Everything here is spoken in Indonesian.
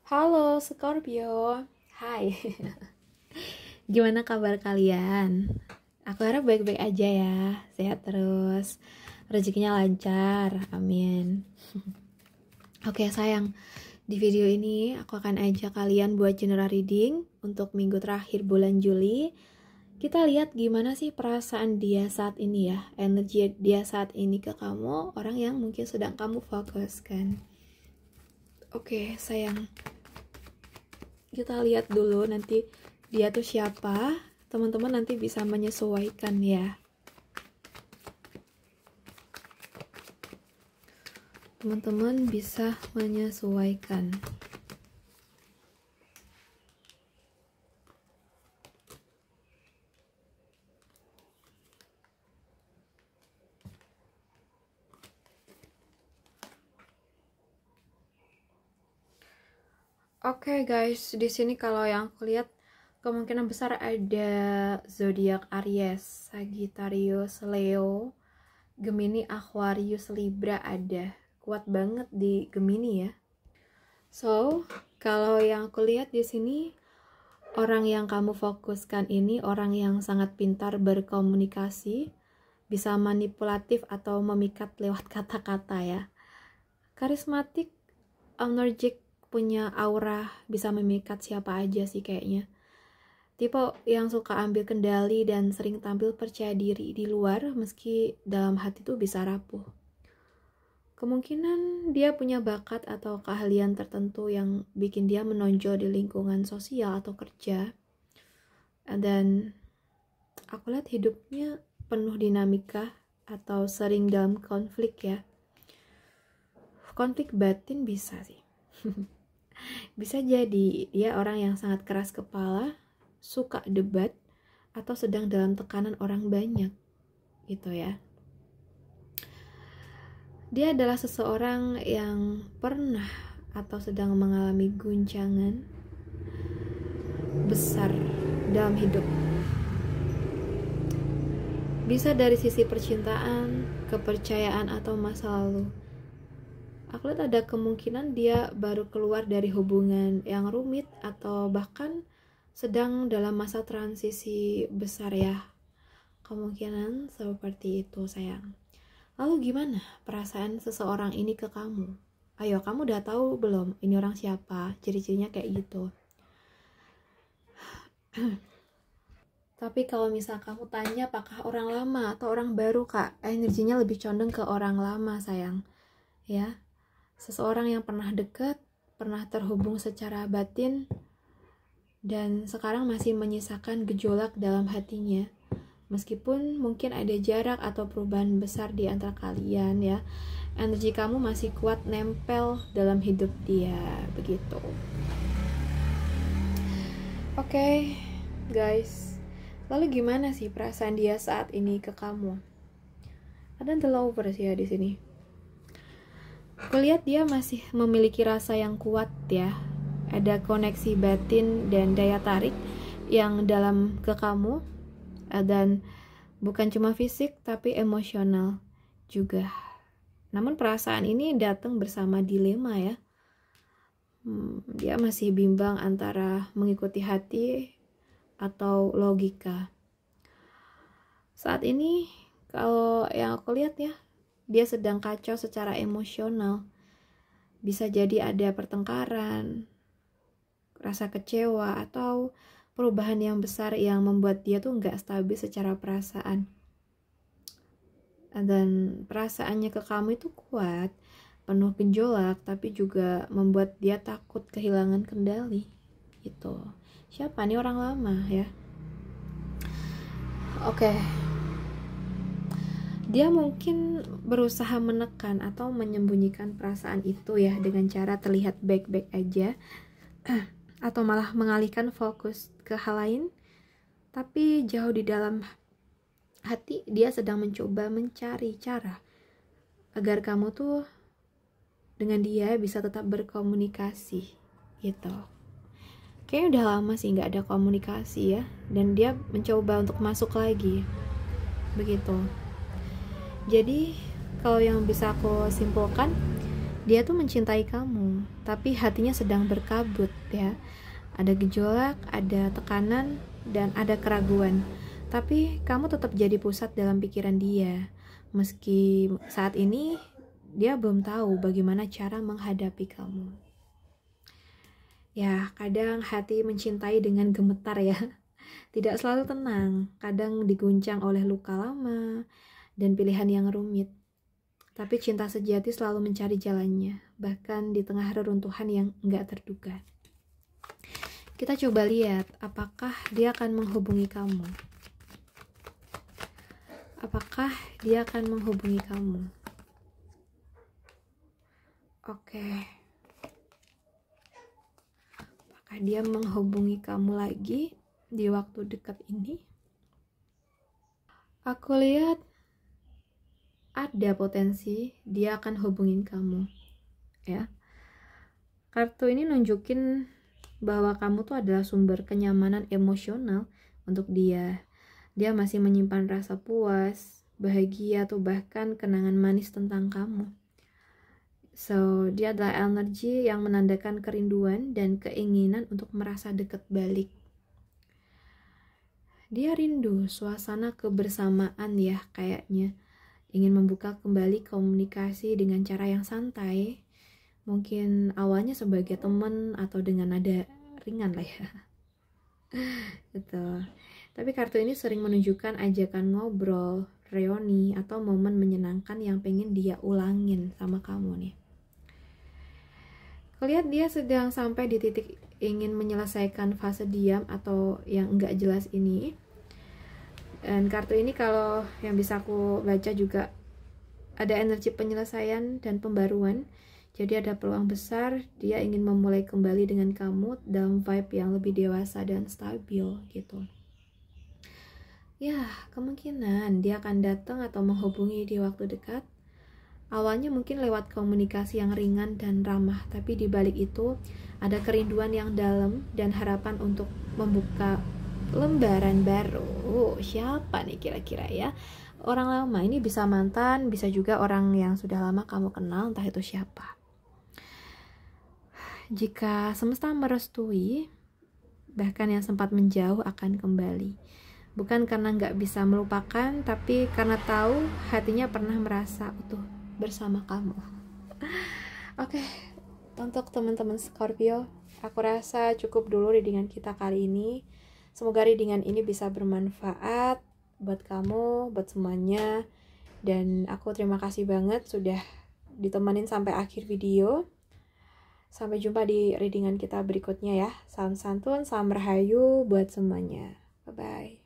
Halo Scorpio, hai. Gimana kabar kalian? Aku harap baik-baik aja ya, sehat terus, rezekinya lancar, amin. Oke sayang, di video ini aku akan ajak kalian buat general reading untuk minggu terakhir bulan Juli. Kita lihat gimana sih perasaan dia saat ini ya, energi dia saat ini ke kamu, orang yang mungkin sedang kamu fokuskan. Oke sayang, kita lihat dulu nanti dia tuh siapa. Teman-teman nanti bisa menyesuaikan ya. Teman-teman bisa menyesuaikan. Oke guys, di sini kalau yang aku lihat kemungkinan besar ada zodiak Aries, Sagittarius, Leo, Gemini, Aquarius, Libra ada. Kuat banget di Gemini ya. So, kalau yang aku lihat di sini orang yang kamu fokuskan ini orang yang sangat pintar berkomunikasi, bisa manipulatif atau memikat lewat kata-kata ya. Karismatik, energik, punya aura, bisa memikat siapa aja sih kayaknya. Tipe yang suka ambil kendali dan sering tampil percaya diri di luar meski dalam hati tuh bisa rapuh. Kemungkinan dia punya bakat atau keahlian tertentu yang bikin dia menonjol di lingkungan sosial atau kerja. Dan aku lihat hidupnya penuh dinamika atau sering dalam konflik ya. Konflik batin bisa sih. Bisa jadi dia orang yang sangat keras kepala, suka debat, atau sedang dalam tekanan orang banyak gitu ya. Dia adalah seseorang yang pernah atau sedang mengalami guncangan besar dalam hidup. Bisa dari sisi percintaan, kepercayaan, atau masa lalu. Aku lihat ada kemungkinan dia baru keluar dari hubungan yang rumit atau bahkan sedang dalam masa transisi besar ya. Kemungkinan seperti itu sayang. Lalu gimana perasaan seseorang ini ke kamu? Ayo, kamu udah tahu belum ini orang siapa? Ciri-cirinya kayak gitu. Tapi kalau misal kamu tanya apakah orang lama atau orang baru kak, energinya lebih condong ke orang lama sayang. Ya. Seseorang yang pernah dekat, pernah terhubung secara batin, dan sekarang masih menyisakan gejolak dalam hatinya. Meskipun mungkin ada jarak atau perubahan besar di antara kalian ya, energi kamu masih kuat nempel dalam hidup dia, begitu. Oke, guys. Lalu gimana sih perasaan dia saat ini ke kamu? Ada the lovers ya di sini. Aku lihat dia masih memiliki rasa yang kuat ya. Ada koneksi batin dan daya tarik yang dalam ke kamu. Dan bukan cuma fisik tapi emosional juga. Namun perasaan ini datang bersama dilema ya. Dia masih bimbang antara mengikuti hati atau logika. Saat ini kalau yang aku lihat ya, dia sedang kacau secara emosional. Bisa jadi ada pertengkaran, rasa kecewa, atau perubahan yang besar yang membuat dia tuh nggak stabil secara perasaan. Dan perasaannya ke kamu itu kuat, penuh gejolak, tapi juga membuat dia takut kehilangan kendali. Gitu. Siapa nih orang lama ya? Oke. Dia mungkin berusaha menekan atau menyembunyikan perasaan itu ya dengan cara terlihat baik-baik aja atau malah mengalihkan fokus ke hal lain, tapi jauh di dalam hati dia sedang mencoba mencari cara agar kamu tuh dengan dia bisa tetap berkomunikasi gitu. Kayaknya udah lama sih nggak ada komunikasi ya, dan dia mencoba untuk masuk lagi begitu. Jadi kalau yang bisa aku simpulkan, Dia tuh mencintai kamu, tapi hatinya sedang berkabut ya. Ada gejolak, ada tekanan, dan ada keraguan. Tapi kamu tetap jadi pusat dalam pikiran dia. Meski saat ini dia belum tahu bagaimana cara menghadapi kamu. Ya, kadang hati mencintai dengan gemetar ya. Tidak selalu tenang, kadang diguncang oleh luka lama dan pilihan yang rumit. Tapi cinta sejati selalu mencari jalannya, bahkan di tengah reruntuhan yang enggak terduga. Kita coba lihat, apakah dia akan menghubungi kamu? Apakah dia akan menghubungi kamu? Oke. Apakah dia menghubungi kamu lagi di waktu dekat ini? Aku lihat ada potensi dia akan hubungin kamu, ya. Kartu ini nunjukin bahwa kamu tuh adalah sumber kenyamanan emosional untuk dia. Dia masih menyimpan rasa puas, bahagia, atau bahkan kenangan manis tentang kamu. So, dia adalah energi yang menandakan kerinduan dan keinginan untuk merasa dekat balik. Dia rindu suasana kebersamaan ya kayaknya. Ingin membuka kembali komunikasi dengan cara yang santai, mungkin awalnya sebagai teman atau dengan nada ringan lah ya. Gitu. Tapi kartu ini sering menunjukkan ajakan ngobrol, reuni, atau momen menyenangkan yang pengen dia ulangin sama kamu nih. Lihat dia sedang sampai di titik ingin menyelesaikan fase diam atau yang enggak jelas ini. Dan kartu ini kalau yang bisa aku baca juga ada energi penyelesaian dan pembaruan. Jadi ada peluang besar dia ingin memulai kembali dengan kamu dalam vibe yang lebih dewasa dan stabil gitu. Ya, kemungkinan dia akan datang atau menghubungi di waktu dekat. Awalnya mungkin lewat komunikasi yang ringan dan ramah, tapi di balik itu ada kerinduan yang dalam dan harapan untuk membuka lembaran baru. Siapa nih kira-kira ya? Orang lama, ini bisa mantan, bisa juga orang yang sudah lama kamu kenal, entah itu siapa. Jika semesta merestui, bahkan yang sempat menjauh akan kembali. Bukan karena nggak bisa melupakan, tapi karena tahu hatinya pernah merasa utuh bersama kamu. Oke, untuk teman-teman Scorpio, aku rasa cukup dulu readingan kita kali ini. Semoga readingan ini bisa bermanfaat buat kamu, buat semuanya. Dan aku terima kasih banget sudah ditemenin sampai akhir video. Sampai jumpa di readingan kita berikutnya ya. Salam santun, salam rahayu buat semuanya. Bye-bye.